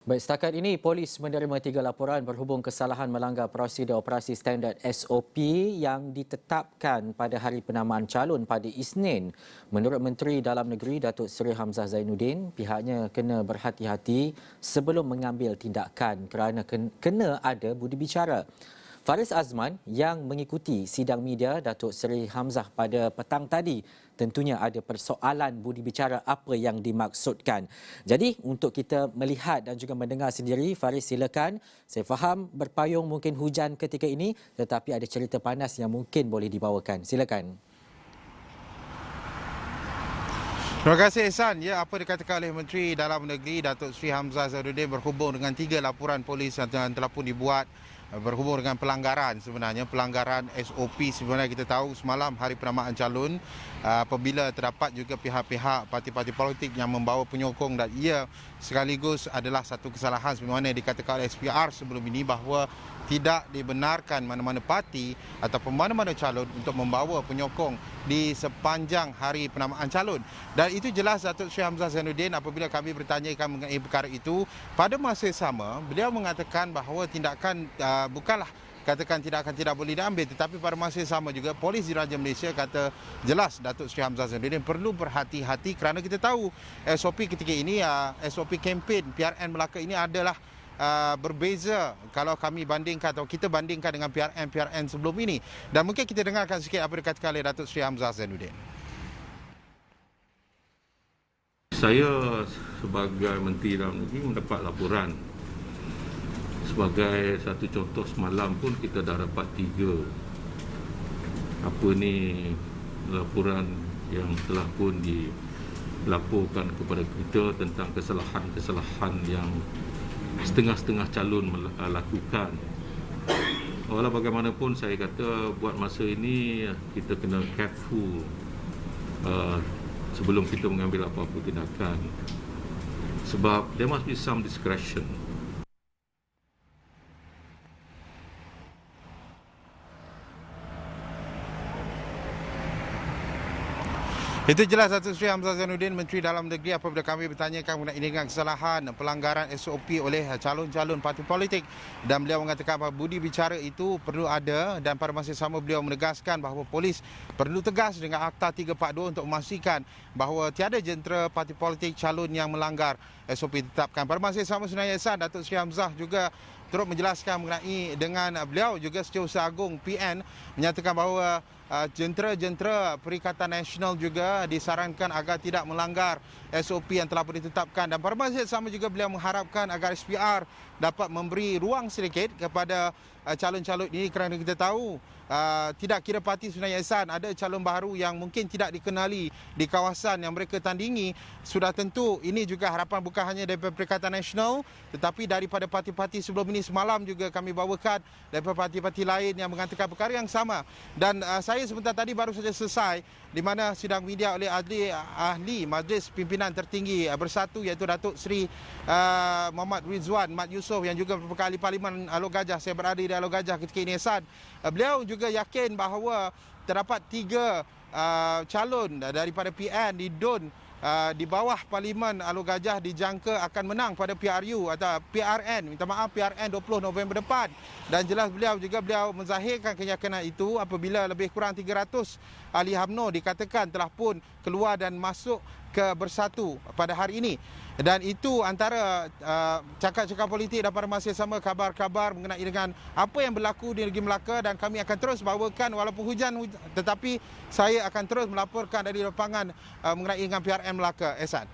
Baik, setakat ini polis menerima 3 laporan berhubung kesalahan melanggar prosedur operasi standard SOP yang ditetapkan pada hari penamaan calon pada Isnin. Menurut Menteri Dalam Negeri Datuk Seri Hamzah Zainuddin, pihaknya kena berhati-hati sebelum mengambil tindakan kerana kena ada budi bicara. Faris Azman yang mengikuti sidang media Datuk Seri Hamzah pada petang tadi tentunya ada persoalan budi bicara apa yang dimaksudkan. Jadi untuk kita melihat dan juga mendengar sendiri, Faris silakan. Saya faham berpayung mungkin hujan ketika ini tetapi ada cerita panas yang mungkin boleh dibawakan. Silakan. Terima kasih Ehsan. Ya, apa dikatakan oleh Menteri Dalam Negeri Datuk Seri Hamzah Zainuddin berhubung dengan 3 laporan polis yang telah pun dibuat berhubung dengan pelanggaran SOP. Sebenarnya kita tahu semalam hari penamaan calon apabila terdapat juga pihak-pihak parti-parti politik yang membawa penyokong dan ia sekaligus adalah satu kesalahan sebagaimana dikatakan oleh SPR sebelum ini bahawa tidak dibenarkan mana-mana parti ataupun mana-mana calon untuk membawa penyokong di sepanjang hari penamaan calon. Dan itu jelas Datuk Seri Hamzah Zainuddin apabila kami bertanyakan mengenai perkara itu. Pada masa yang sama, beliau mengatakan bahawa tindakan bukanlah katakan tidak boleh diambil, tetapi pada masa yang sama juga polis diraja Malaysia kata jelas Datuk Seri Hamzah Zainuddin perlu berhati-hati kerana kita tahu SOP ketika ini, SOP kempen PRN Melaka ini adalah berbeza kalau kami bandingkan atau kita bandingkan dengan PRN sebelum ini. Dan mungkin kita dengarkan sikit apa dikatakan oleh Datuk Seri Hamzah Zainuddin. Saya sebagai Menteri Dalam Negeri mendapat laporan. Sebagai satu contoh semalam pun kita dah dapat 3 laporan yang telah pun dilaporkan kepada kita tentang kesalahan-kesalahan yang setengah-setengah calon melakukan. Walau bagaimanapun saya kata buat masa ini kita kena careful sebelum kita mengambil apa-apa tindakan. Sebab there must be some discretion. Itu jelas Datuk Seri Hamzah Zainuddin, Menteri Dalam Negeri apabila kami bertanyakan mengenai dengan kesalahan pelanggaran SOP oleh calon-calon parti politik dan beliau mengatakan bahawa budi bicara itu perlu ada dan pada masa sama beliau menegaskan bahawa polis perlu tegas dengan Akta 342 untuk memastikan bahawa tiada jentera parti politik calon yang melanggar SOP ditetapkan. Pada masa sama sebenarnya Datuk Seri Hamzah juga turut menjelaskan mengenai dengan beliau juga Setiausaha Agung PN menyatakan bahawa jentera-jentera Perikatan Nasional juga disarankan agar tidak melanggar SOP yang telah pun ditetapkan. Dan pada masa sama juga beliau mengharapkan agar SPR dapat memberi ruang sedikit kepada calon-calon ini kerana kita tahu tidak kira parti sebenarnya ada calon baru yang mungkin tidak dikenali di kawasan yang mereka tandingi. Sudah tentu ini juga harapan bukan hanya daripada Perikatan Nasional tetapi daripada parti-parti sebelum ini. Semalam juga kami bawakan daripada parti-parti lain yang mengatakan perkara yang sama. Dan saya sebentar tadi baru saja selesai di mana sidang media oleh ahli Majlis Pimpinan Tertinggi Bersatu iaitu Datuk Seri Muhammad Rizwan Mat Yusof yang juga merupakan ahli Parlimen Alor Gajah. Saya berada di Alor Gajah ketika ini beliau juga yakin bahawa terdapat 3 calon daripada PN di DUN di bawah Parlimen Alor Gajah dijangka akan menang pada PRU atau PRN 20 November depan. Dan jelas beliau menzahirkan keyakinan itu apabila lebih kurang 300 ahli UMNO dikatakan telah pun keluar dan masuk ke Bersatu pada hari ini. Dan itu antara cakap-cakap politik dan pada masa sama kabar-kabar mengenai dengan apa yang berlaku di negeri Melaka dan kami akan terus bawakan walaupun hujan tetapi saya akan terus melaporkan dari lapangan mengenai dengan PRN Melaka. Ehsan.